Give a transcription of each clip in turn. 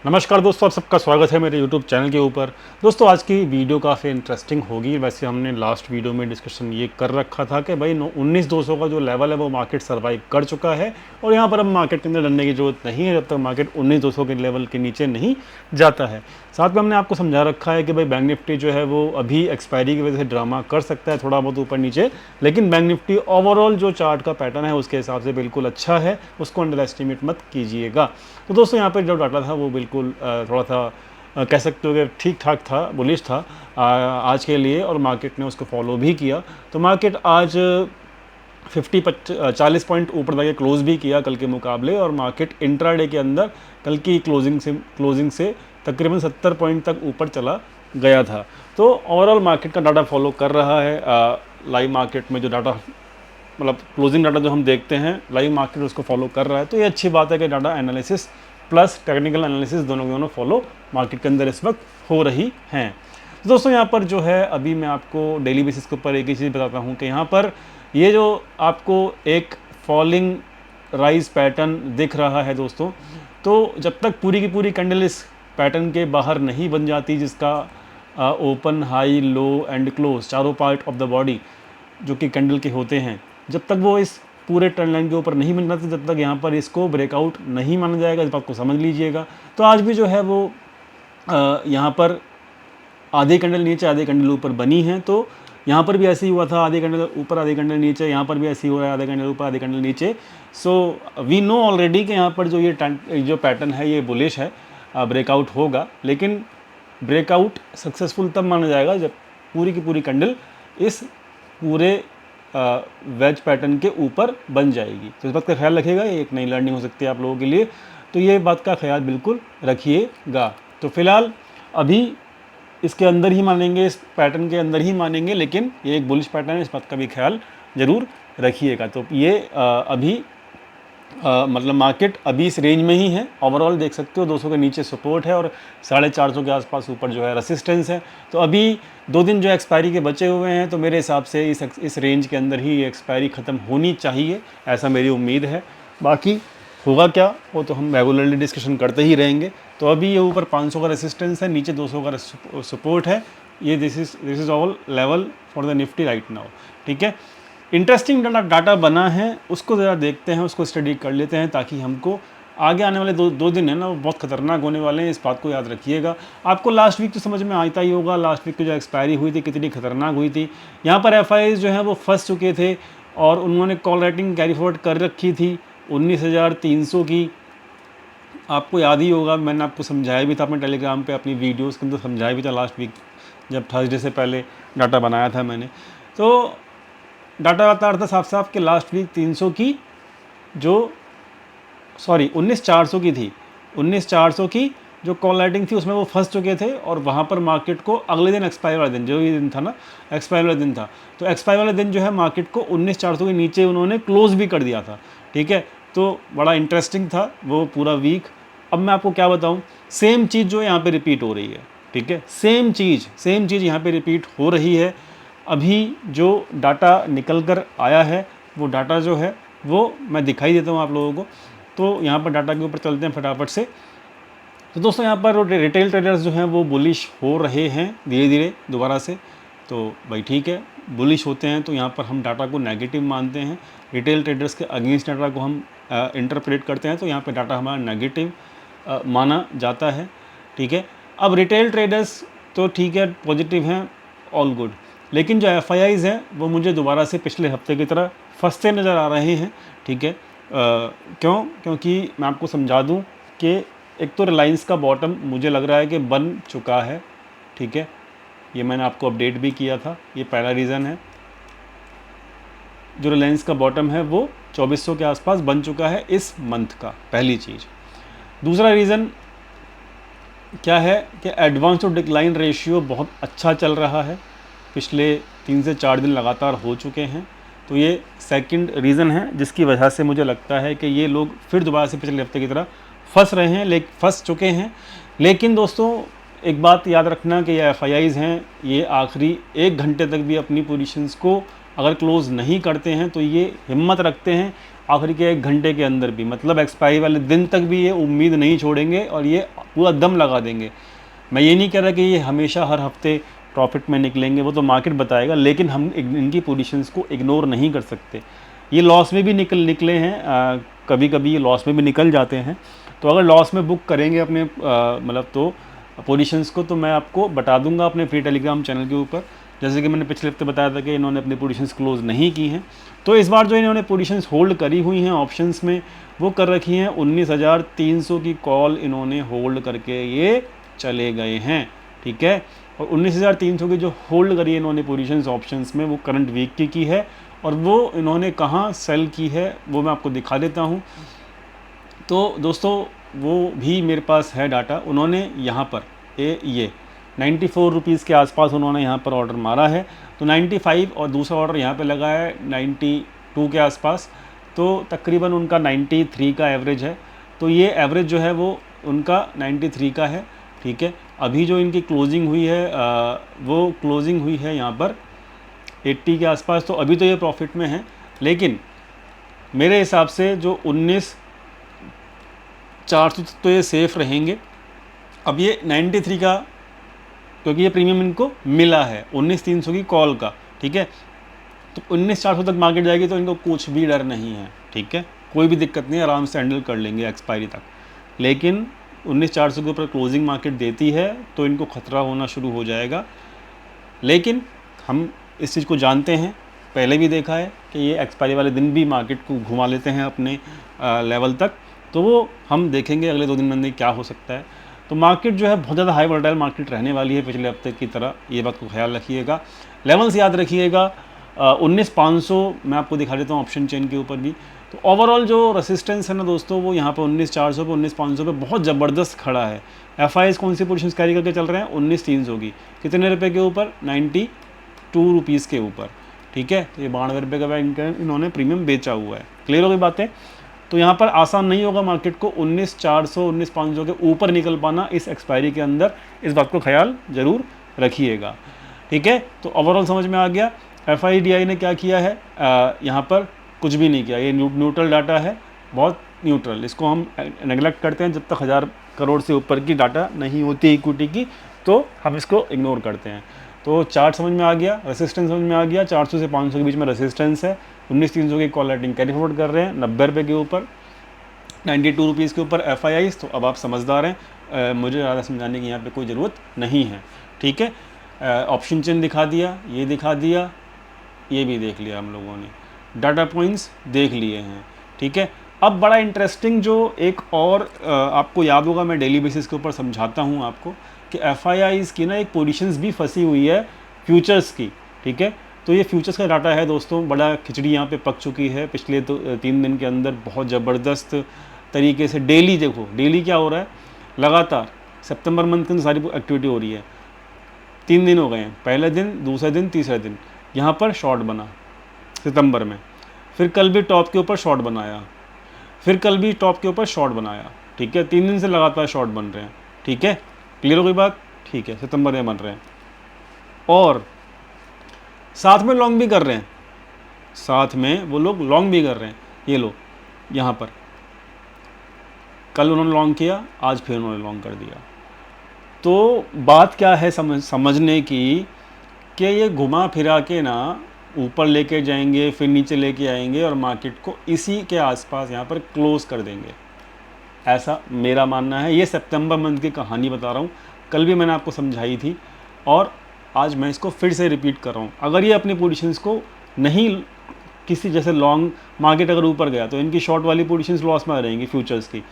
नमस्कार दोस्तों, आप सबका स्वागत है मेरे YouTube चैनल के ऊपर। दोस्तों आज की वीडियो काफ़ी इंटरेस्टिंग होगी। वैसे हमने लास्ट वीडियो में डिस्कशन ये कर रखा था कि भाई 19,200 का जो लेवल है वो मार्केट सर्वाइव कर चुका है और यहाँ पर अब मार्केट के अंदर डरने की ज़रूरत नहीं है जब तक मार्केट 19,200 के लेवल के नीचे नहीं जाता है। साथ में हमने आपको समझा रखा है कि भाई बैंक निफ्टी जो है वो अभी एक्सपायरी की वजह से ड्रामा कर सकता है थोड़ा बहुत ऊपर नीचे, लेकिन बैंक निफ्टी ओवरऑल जो चार्ट का पैटर्न है उसके हिसाब से बिल्कुल अच्छा है, उसको अंडर एस्टिमेट मत कीजिएगा। तो दोस्तों यहाँ पर जो डाटा था वो बिल्कुल थोड़ा सा कह सकते हो कि ठीक ठाक था, बुलिश था आज के लिए, और मार्केट ने उसको फॉलो भी किया। तो मार्केट आज 40 पॉइंट ऊपर जाके क्लोज भी किया कल के मुकाबले, और मार्केट इंट्राडे के अंदर कल की क्लोजिंग से तकरीबन 70 पॉइंट तक ऊपर चला गया था। तो ओवरऑल मार्केट का डाटा फॉलो कर रहा है। लाइव मार्केट में जो डाटा मतलब क्लोजिंग डाटा जो हम देखते हैं लाइव मार्केट उसको फॉलो कर रहा है, तो ये अच्छी बात है कि data analysis plus technical analysis दोनों फॉलो मार्केट के अंदर इस वक्त हो रही हैं। तो दोस्तों यहाँ पर जो है अभी मैं आपको डेली बेसिस के ऊपर एक ही चीज़ बताता हूँ कि यहाँ पर ये जो आपको एक फॉलिंग राइज पैटर्न दिख रहा है दोस्तों, तो जब तक पूरी की पूरी कैंडल इस पैटर्न के बाहर नहीं बन जाती, जिसका open high low and close चारों पार्ट ऑफ द बॉडी जो कि कैंडल के होते हैं, जब तक वो इस पूरे ट्रेंड लाइन के ऊपर नहीं बन जाती तब तक यहाँ पर इसको ब्रेकआउट नहीं माना जाएगा। इस बात को समझ लीजिएगा। तो आज भी जो है वो यहाँ पर आधे कैंडल नीचे आधे कैंडल ऊपर बनी है, तो यहाँ पर भी ऐसे ही हुआ था, आधे कैंडल ऊपर आधे कैंडल नीचे, यहाँ पर भी ऐसे ही हो रहा है, आधे कैंडल ऊपर आधे कैंडल नीचे। सो वी नो ऑलरेडी कि यहाँ पर जो पैटर्न है ये बुलिश है, ब्रेकआउट होगा, लेकिन ब्रेकआउट सक्सेसफुल तब माना जाएगा जब पूरी की पूरी कैंडल इस पूरे वेज पैटर्न के ऊपर बन जाएगी। तो इस बात का ख्याल रखिएगा, ये एक नई लर्निंग हो सकती है आप लोगों के लिए, तो ये बात का ख्याल बिल्कुल रखिएगा। तो फिलहाल अभी इसके अंदर ही मानेंगे, इस पैटर्न के अंदर ही मानेंगे, लेकिन ये एक बुलिश पैटर्न है, इस बात का भी ख्याल ज़रूर रखिएगा। तो ये अभी मतलब मार्केट अभी इस रेंज में ही है। ओवरऑल देख सकते हो 200 के नीचे सपोर्ट है और 450 के आसपास ऊपर जो है रेसिस्टेंस है। तो अभी 2 दिन जो एक्सपायरी के बचे हुए हैं, तो मेरे हिसाब से इस रेंज के अंदर ही एक्सपायरी ख़त्म होनी चाहिए, ऐसा मेरी उम्मीद है। बाकी होगा क्या वो तो हम रेगुलरली डिस्कशन करते ही रहेंगे। तो अभी ये ऊपर 500 का रेसिस्टेंस है, नीचे 200 का सपोर्ट है। ये this is all level for the Nifty right now. ठीक है, इंटरेस्टिंग डाटा बना है, उसको ज़रा देखते हैं, उसको स्टडी कर लेते हैं, ताकि हमको आगे आने वाले दो दिन है ना वो बहुत खतरनाक होने वाले हैं। इस बात को याद रखिएगा। आपको लास्ट वीक तो समझ में आता ही होगा, लास्ट वीक की जो एक्सपायरी हुई थी कितनी खतरनाक हुई थी। यहाँ पर एफआईज जो है वो फंस चुके थे और उन्होंने कॉल राइटिंग कैरी फॉरवर्ड कर रखी थी 19,300 की। आपको याद ही होगा, मैंने आपको समझाया भी था अपने टेलीग्राम पे, अपनी वीडियोस के अंदर समझाया भी था लास्ट वीक जब थर्सडे से पहले डाटा बनाया था मैंने। तो डाटा बता रहा था साफ साफ कि लास्ट वीक 300 की जो 19,400 की थी, 19,400 की जो कॉल राइटिंग थी उसमें वो फंस चुके थे, और वहाँ पर मार्केट को अगले दिन एक्सपायर वाला दिन जो ये दिन था ना, एक्सपायर वाला दिन था, तो एक्सपायर वाले दिन जो है मार्केट को 19,400 के नीचे उन्होंने क्लोज भी कर दिया था। ठीक है, तो बड़ा इंटरेस्टिंग था वो पूरा वीक। अब मैं आपको क्या बताऊँ, सेम चीज़ जो है यहाँ पर रिपीट हो रही है। ठीक है, सेम चीज़ यहाँ पर रिपीट हो रही है। अभी जो डाटा निकल कर आया है वो डाटा जो है वो मैं दिखाई देता हूँ आप लोगों को। तो यहाँ पर डाटा के ऊपर चलते हैं फटाफट से। तो दोस्तों यहाँ पर रिटेल ट्रेडर्स जो हैं वो बुलिश हो रहे हैं धीरे धीरे दोबारा से। तो भाई ठीक है, बुलिश होते हैं तो यहाँ पर हम डाटा को नेगेटिव मानते हैं, रिटेल ट्रेडर्स के अगेंस्ट डाटा को हम इंटरप्रेट करते हैं, तो यहाँ पर डाटा हमारा नेगेटिव माना जाता है। ठीक है, अब रिटेल ट्रेडर्स तो ठीक है पॉजिटिव हैं, ऑल गुड, लेकिन जो एफआईआईज हैं वो मुझे दोबारा से पिछले हफ्ते की तरह फंसते नज़र आ रहे हैं। ठीक है, क्योंकि मैं आपको समझा दूं कि एक तो रिलायंस का बॉटम मुझे लग रहा है कि बन चुका है। ठीक है, ये मैंने आपको अपडेट भी किया था, ये पहला रीज़न है। जो रिलायंस का बॉटम है वो 2400 के आसपास बन चुका है इस मंथ का, पहली चीज़। दूसरा रीज़न क्या है कि एडवांस टू डिक्लाइन रेशियो बहुत अच्छा चल रहा है, पिछले 3 से 4 दिन लगातार हो चुके हैं। तो ये सेकंड रीज़न है जिसकी वजह से मुझे लगता है कि ये लोग फिर दोबारा से पिछले हफ्ते की तरह फंस चुके हैं। लेकिन दोस्तों एक बात याद रखना कि ये एफआईआईज हैं, ये आखिरी 1 घंटे तक भी अपनी पोजीशंस को अगर क्लोज़ नहीं करते हैं तो ये हिम्मत रखते हैं आखिरी के 1 घंटे के अंदर भी, मतलब एक्सपायरी वाले दिन तक भी ये उम्मीद नहीं छोड़ेंगे और ये पूरा दम लगा देंगे। मैं ये नहीं कह रहा कि ये हमेशा हर हफ्ते प्रॉफिट में निकलेंगे, वो तो मार्केट बताएगा, लेकिन हम इनकी पोजीशंस को इग्नोर नहीं कर सकते। ये लॉस में भी निकले हैं, कभी कभी ये लॉस में भी निकल जाते हैं। तो अगर लॉस में बुक करेंगे अपने मतलब तो पोजीशंस को, तो मैं आपको बता दूंगा अपने फ्री टेलीग्राम चैनल के ऊपर। जैसे कि मैंने पिछले हफ्ते बताया था कि इन्होंने अपनी पोजीशंस क्लोज नहीं की हैं, तो इस बार जो इन्होंने पोजीशंस होल्ड करी हुई हैं ऑप्शंस में, वो कर रखी हैं 19,300 की कॉल इन्होंने होल्ड करके ये चले गए हैं, ठीक है। और 19,300 की जो होल्ड करी है इन्होंने पोजीशंस ऑप्शंस में, वो करंट वीक की है, और वो इन्होंने कहाँ सेल की है वो मैं आपको दिखा देता हूँ। तो दोस्तों वो भी मेरे पास है डाटा। उन्होंने यहाँ पर ये 94 रुपीज़ के आसपास उन्होंने यहाँ पर ऑर्डर मारा है, तो 95, और दूसरा ऑर्डर यहाँ पे लगा है 92 के आसपास, तो तकरीबन उनका 93 का एवरेज है। तो ये एवरेज जो है वो उनका 93 का है, ठीक है। अभी जो इनकी क्लोजिंग हुई है वो क्लोजिंग हुई है यहाँ पर 80 के आसपास, तो अभी तो ये प्रॉफिट में है, लेकिन मेरे हिसाब से जो 19,400 तो ये सेफ़ रहेंगे। अब ये 93 का, क्योंकि ये प्रीमियम इनको मिला है 19,300 की कॉल का, ठीक है, तो 19,400 तक मार्केट जाएगी तो इनको कुछ भी डर नहीं है, ठीक है, कोई भी दिक्कत नहीं है, आराम से हैंडल कर लेंगे एक्सपायरी तक। लेकिन 19,400 के ऊपर क्लोजिंग मार्केट देती है तो इनको खतरा होना शुरू हो जाएगा। लेकिन हम इस चीज़ को जानते हैं, पहले भी देखा है कि ये एक्सपायरी वाले दिन भी मार्केट को घुमा लेते हैं अपने लेवल तक, तो वो हम देखेंगे अगले 2 दिन में क्या हो सकता है। तो मार्केट जो है बहुत ज़्यादा हाई वोलेटाइल मार्केट रहने वाली है पिछले हफ्ते की तरह, ये बात को ख्याल रखिएगा। लेवल्स याद रखिएगा, 19,500 मैं आपको दिखा देता हूँ ऑप्शन चेन के ऊपर भी। तो ओवरऑल जो रेसिस्टेंस है ना दोस्तों, वो यहाँ पर 19,400 पे 19,500 पे बहुत ज़बरदस्त खड़ा है। एफआईएस कौन सी पोजीशंस कैरी करके चल रहे हैं, 19,300 की, कितने रुपए के ऊपर, 92 रुपीज़ के ऊपर, ठीक है। तो ये 92 रुपये का इन्होंने प्रीमियम बेचा हुआ है। क्लियर हो गई बातें। तो यहाँ पर आसान नहीं होगा मार्केट को 19,400 19,500 के ऊपर निकल पाना इस एक्सपायरी के अंदर, इस बात को ख्याल ज़रूर रखिएगा, ठीक है। तो ओवरऑल समझ में आ गया एफआईडीआई ने क्या किया है। यहाँ पर कुछ भी नहीं किया, ये न्यूट्रल डाटा है, बहुत न्यूट्रल। इसको हम नेगलेक्ट करते हैं, जब तक 1000 करोड़ से ऊपर की डाटा नहीं होती इक्विटी की, तो हम इसको इग्नोर करते हैं। तो चार्ट समझ में आ गया, रेसिस्टेंस समझ में आ गया, 400 से 500 के बीच में रेसिस्टेंस है, 19,300 की कॉल राइटिंग कैरी फॉरवर्ड कर रहे हैं, 90 रुपये के ऊपर, 92 रुपीज़ के ऊपर एफआईआईस। तो अब आप समझदार हैं, मुझे ज़्यादा समझाने की यहाँ पे कोई ज़रूरत नहीं है, ठीक है। ऑप्शन चेन दिखा दिया, ये दिखा दिया, ये भी देख लिया हम लोगों ने, डाटा पॉइंट्स देख लिए हैं, ठीक है। अब बड़ा इंटरेस्टिंग जो एक और आपको याद होगा, मैं डेली बेसिस के ऊपर समझाता हूँ आपको कि एफआईआईस की ना एक पोजीशंस भी फंसी हुई है फ्यूचर्स की, ठीक है। तो ये फ्यूचर्स का डाटा है दोस्तों, बड़ा खिचड़ी यहाँ पे पक चुकी है पिछले 3 दिन के अंदर, बहुत ज़बरदस्त तरीके से। डेली देखो, डेली क्या हो रहा है, लगातार सितंबर मंथ के अंदर सारी एक्टिविटी हो रही है। 3 दिन हो गए हैं, पहले दिन, दूसरे दिन, तीसरे दिन यहाँ पर शॉर्ट बना सितंबर में, फिर कल भी टॉप के ऊपर शॉर्ट बनाया, फिर कल भी टॉप के ऊपर शॉर्ट बनाया, ठीक है। 3 दिन से लगातार शॉर्ट बन रहे हैं, ठीक है। क्लियर हो गई बात, ठीक है, सितंबर में बन रहे हैं, और साथ में लॉन्ग भी कर रहे हैं, साथ में वो लोग लॉन्ग भी कर रहे हैं। ये लो यहाँ पर कल उन्होंने लॉन्ग किया, आज फिर उन्होंने लॉन्ग कर दिया। तो बात क्या है समझने की, कि ये घुमा फिरा के ना ऊपर लेके जाएंगे, फिर नीचे लेके आएंगे, और मार्केट को इसी के आसपास यहाँ पर क्लोज कर देंगे, ऐसा मेरा मानना है। ये सितंबर मंथ की कहानी बता रहा हूँ, कल भी मैंने आपको समझाई थी, और आज मैं इसको फिर से रिपीट कर रहा हूँ। अगर ये अपनी पोजीशंस को नहीं, किसी जैसे लॉन्ग मार्केट अगर ऊपर गया तो इनकी शॉर्ट वाली पोजीशंस लॉस में आ रहेंगी फ्यूचर्स की।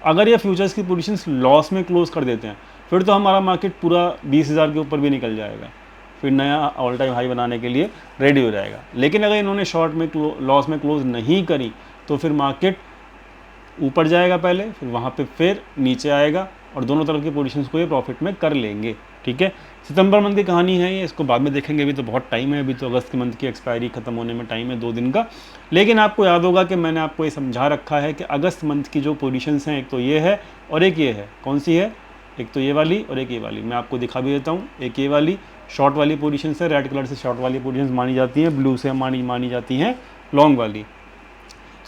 अगर ये फ्यूचर्स की पोजीशंस लॉस में क्लोज कर देते हैं, फिर तो हमारा मार्केट पूरा 20,000 के ऊपर भी निकल जाएगा, फिर नया ऑल टाइम हाई बनाने के लिए रेडी हो जाएगा। लेकिन अगर इन्होंने शॉर्ट में लॉस में क्लोज नहीं करी, तो फिर मार्केट ऊपर जाएगा पहले, फिर वहाँ पे फिर नीचे आएगा, और दोनों तरफ की पोजीशंस को ये प्रॉफिट में कर लेंगे, ठीक है। सितंबर मंथ की कहानी है ये, इसको बाद में देखेंगे, अभी तो बहुत टाइम है, अभी तो अगस्त के मंथ की एक्सपायरी खत्म होने में टाइम है 2 दिन का। लेकिन आपको याद होगा कि मैंने आपको ये समझा रखा है कि अगस्त मंथ की जो पोजीशंस हैं, एक तो ये है और एक ये है, कौन सी है, एक तो ये वाली और एक ये वाली, मैं आपको दिखा भी देता हूँ। एक ये वाली शॉर्ट वाली पोजीशन है, रेड कलर से शॉर्ट वाली पोजीशंस मानी जाती हैं, ब्लू से मानी जाती हैं लॉन्ग वाली।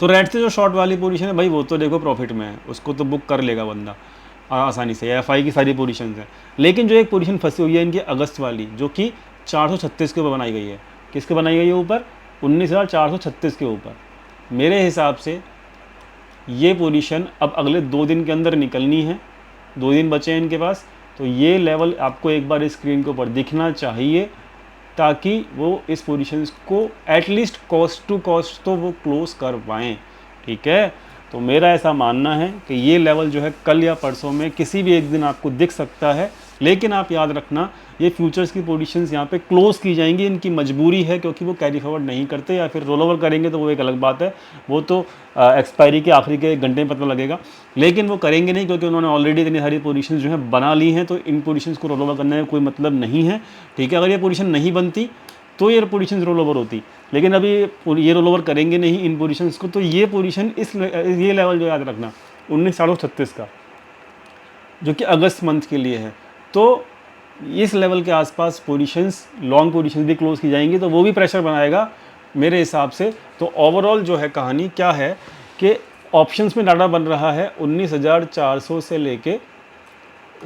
तो रेड से जो शॉर्ट वाली पोजीशन है भाई, वो तो देखो प्रॉफिट में है, उसको तो बुक कर लेगा बंदा। आसानी से, एफआई की सारी पोजीशन हैं। लेकिन जो एक पोजीशन फंसी हुई है इनकी अगस्त वाली, जो कि 436 के ऊपर बनाई गई है। किसके बनाई गई है ऊपर? 19,436 के ऊपर। मेरे हिसाब से ये पोजीशन अब अगले 2 दिन के अंदर निकलनी है, 2 दिन बचे हैं इनके पास। तो ये लेवल आपको एक बार स्क्रीन के ऊपर दिखना चाहिए, ताकि वो इस पोजीशन को एटलीस्ट कॉस्ट टू कॉस्ट तो वो क्लोज करवाएं। ठीक है, तो मेरा ऐसा मानना है कि ये लेवल जो है कल या परसों में किसी भी एक दिन आपको दिख सकता है। लेकिन आप याद रखना, ये फ्यूचर्स की पोजीशंस यहाँ पे क्लोज की जाएंगी, इनकी मजबूरी है, क्योंकि वो कैरी फॉरवर्ड नहीं करते, या फिर रोल ओवर करेंगे तो वो एक अलग बात है, वो तो एक्सपायरी के आखिरी के 1 घंटे में पता लगेगा। लेकिन वो करेंगे नहीं, क्योंकि उन्होंने ऑलरेडी इतनी सारी पोजीशंस जो है बना ली हैं, तो इन पोजीशंस को रोल ओवर करने में कोई मतलब नहीं है। ठीक है, अगर ये पोजीशन नहीं बनती तो ये पोजीशन रोल ओवर होती, लेकिन अभी ये रोल ओवर करेंगे नहीं इन पोजीशंस को, तो ये पोजीशन ये लेवल जो याद रखना 19,436 का, जो कि अगस्त मंथ के लिए है, तो इस लेवल के आसपास पोजीशंस, लॉन्ग पोजीशंस भी क्लोज की जाएंगी, तो वो भी प्रेशर बनाएगा मेरे हिसाब से। तो ओवरऑल जो है कहानी क्या है कि ऑप्शंस में डाटा बन रहा है 19,400 से लेके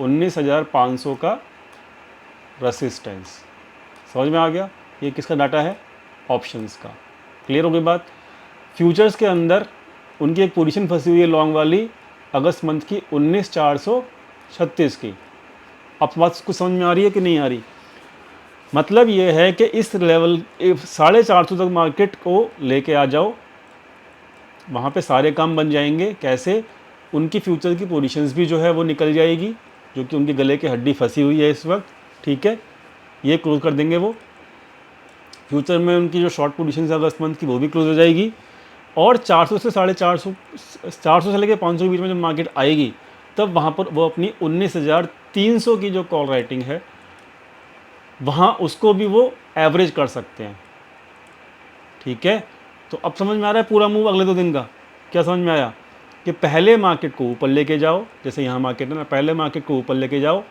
19,500 का रेसिस्टेंस। समझ में आ गया? ये किसका डाटा है? ऑप्शंस का। क्लियर हो गई बात? फ्यूचर्स के अंदर उनकी एक पोजीशन फंसी हुई है लॉन्ग वाली, अगस्त मंथ की 19,436 की। अब बात कुछ समझ में आ रही है कि नहीं आ रही? मतलब ये है कि इस लेवल 450 तक मार्केट को लेके आ जाओ, वहाँ पे सारे काम बन जाएंगे। कैसे? उनकी फ्यूचर की पोजीशंस भी जो है वो निकल जाएगी, जो कि उनके गले की हड्डी फंसी हुई है इस वक्त। ठीक है, ये क्लोज कर देंगे वो। फ्यूचर में उनकी जो शॉर्ट पोजीशन है अगस्त मंथ की, वो भी क्लोज हो जाएगी। और 400 से 450, 400 से लेकर 500 के बीच में जब मार्केट आएगी, तब वहाँ पर वो अपनी 19,300 की जो कॉल राइटिंग है, वहाँ उसको भी वो एवरेज कर सकते हैं। ठीक है, तो अब समझ में आ रहा है पूरा मूव अगले 2 दिन का? क्या समझ में आया? कि पहले मार्केट को ऊपर लेके जाओ, जैसे यहाँ मार्केट है ना, पहले मार्केट को ऊपर लेके जाओ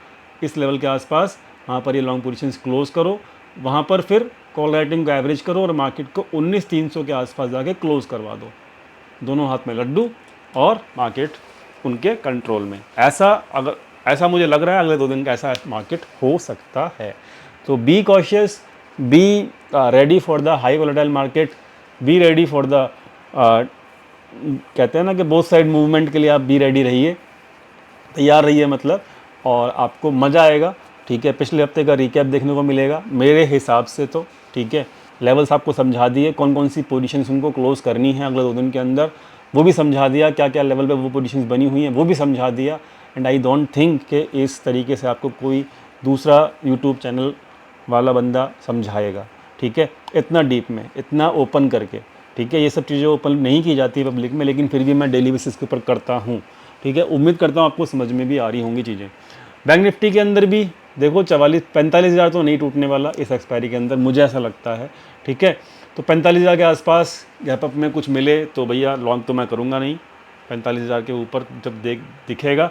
इस लेवल के आसपास, वहाँ पर ये लॉन्ग पोजीशंस क्लोज करो, वहाँ पर फिर कॉल राइटिंग को एवरेज करो और मार्केट को 19,300 के आसपास जाके क्लोज करवा दो। दोनों हाथ में लड्डू और मार्केट उनके कंट्रोल में। ऐसा मुझे लग रहा है अगले 2 दिन का ऐसा मार्केट हो सकता है। तो be cautious, be ready for the high volatile market, be ready for the कहते हैं ना कि बोथ साइड मूवमेंट के लिए आप बी रेडी रहिए, तैयार रहिए मतलब, और आपको मज़ा आएगा। ठीक है, पिछले हफ्ते का रिकैप देखने को मिलेगा मेरे हिसाब से तो। ठीक है, लेवल्स आपको समझा दिए, कौन कौन सी पोजीशंस उनको क्लोज करनी है अगले 2 दिन के अंदर, वो भी समझा दिया, क्या क्या लेवल पे वो पोजीशंस बनी हुई हैं वो भी समझा दिया। एंड आई डोंट थिंक कि इस तरीके से आपको कोई दूसरा यूट्यूब चैनल वाला बंदा समझाएगा। ठीक है, इतना डीप में, इतना ओपन करके। ठीक है, ये सब चीज़ें ओपन नहीं की जाती पब्लिक में, लेकिन फिर भी मैं डेली बेसिस के ऊपर करता हूँ। ठीक है, उम्मीद करता हूँ आपको समझ में भी आ रही होंगी चीज़ें। बैंक निफ्टी के अंदर भी देखो 45,000 तो नहीं टूटने वाला इस एक्सपायरी के अंदर, मुझे ऐसा लगता है। ठीक है, तो 45,000 के आसपास गैप अप में कुछ मिले तो भैया लॉन्ग तो मैं करूँगा नहीं। 45,000 के ऊपर जब दिखेगा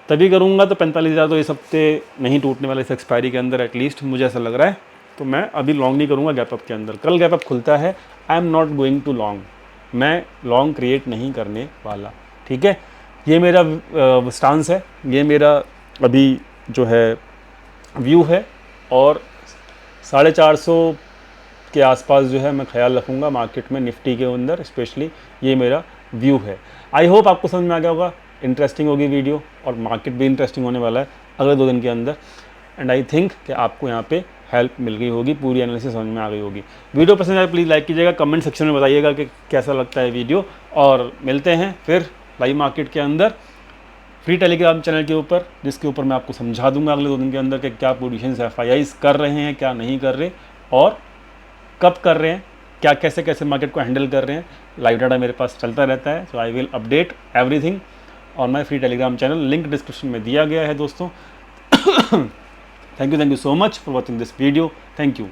तभी करूँगा। तो 45,000 तो इस हफ्ते नहीं टूटने वाला इस एक्सपायरी के अंदर, एटलीस्ट मुझे ऐसा लग रहा है। तो मैं अभी लॉन्ग नहीं करूँगा गैप अप के अंदर। कल गैप अप खुलता है, I am not going to long, मैं लॉन्ग क्रिएट नहीं करने वाला। ठीक है, ये मेरा स्टांस है, ये मेरा अभी जो है व्यू है, और 450 के आसपास जो है मैं ख्याल रखूँगा मार्केट में, निफ्टी के अंदर स्पेशली। ये मेरा व्यू है। आई होप आपको समझ में आ गया होगा, इंटरेस्टिंग होगी वीडियो, और मार्केट भी इंटरेस्टिंग होने वाला है अगले 2 दिन के अंदर। एंड आई थिंक कि आपको यहाँ पे हेल्प मिल गई होगी, पूरी एनालिसिस समझ में आ गई होगी। वीडियो पसंद आए प्लीज़ लाइक कीजिएगा, कमेंट सेक्शन में बताइएगा कि कैसा लगता है वीडियो, और मिलते हैं फिर लाइव मार्केट के अंदर फ्री टेलीग्राम चैनल के ऊपर, जिसके ऊपर मैं आपको समझा दूंगा अगले 2 दिन के अंदर कि क्या पोजीशंस एफआईआईज कर रहे हैं, क्या नहीं कर रहे, और कब कर रहे हैं, क्या कैसे कैसे मार्केट को हैंडल कर रहे हैं। लाइव डाटा मेरे पास चलता रहता है, so I will update everything on my free Telegram channel, link description में दिया गया है दोस्तों। Thank you so much for watching this video. Thank you.